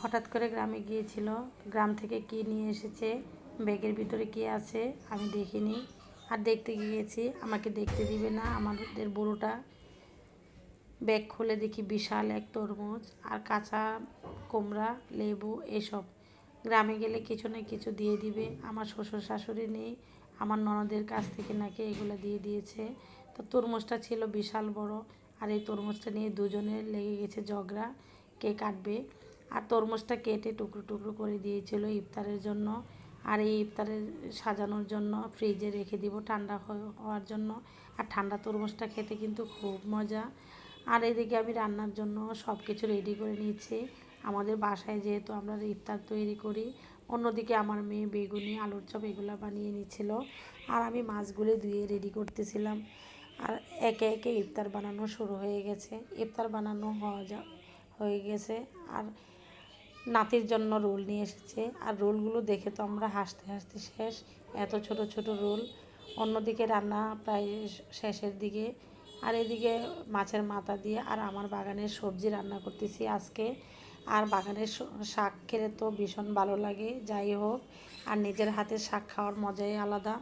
হঠাৎ করে গ্রামে গিয়েছিল, গ্রাম থেকে কী নিয়ে এসেছে, ব্যাগের ভিতরে কী আছে আমি দেখিনি। আর দেখতে গিয়েছি, আমাকে দেখতে দিবে না আমাদের বুড়োটা। ব্যাগ খুলে দেখি বিশাল এক তরমুজ আর কাঁচা কুমড়া, লেবু এসব। গ্রামে গেলে কিছু না কিছু দিয়ে দিবে। আমার শ্বশুর শাশুড়ি নেই, আমার ননদের কাছ থেকে নাকি এগুলো দিয়ে দিয়েছে। তো তরমুজটা ছিল বিশাল বড়, আর এই তরমুজটা নিয়ে দুজনের লেগে গেছে ঝগড়া, কে কাটবে। আর তরমুজটা কেটে টুকরো টুকরো করে দিয়েছিল ইফতারের জন্য। আর এই ইফতারের সাজানোর জন্য ফ্রিজে রেখে দিব ঠান্ডা হওয়ার জন্য। আর ঠান্ডা তরমুজটা খেতে কিন্তু খুব মজা। আর এদিকে আমি রান্নার জন্য সব কিছু রেডি করে নিয়েছি। আমাদের বাসায় যেহেতু আমরা ইফতার তৈরি করি, অন্যদিকে আমার মেয়ে বেগুনি, আলুর চপ এগুলো বানিয়ে নিচ্ছিল। আর আমি মাছগুলো ধুয়ে রেডি করতেছিলাম। আর একে একে ইফতার বানানো শুরু হয়ে গেছে। ইফতার বানানো হয়ে গেছে। আর নাতির জন্য রোল নিয়ে এসেছে। আর রোলগুলো দেখে তো আমরা হাসতে হাসতে শেষ, এত ছোট ছোট রোল। অন্যদিকে রান্না প্রায় শেষের দিকে। আর এদিকে মাছের মাথা দিয়ে আর আমার বাগানের সবজি রান্না করতেছি আজকে। আর বাগানের শাক খেলে তো ভীষণ ভালো লাগে, যাই হোক। আর নিজের হাতের শাক খাওয়ার মজাই আলাদা।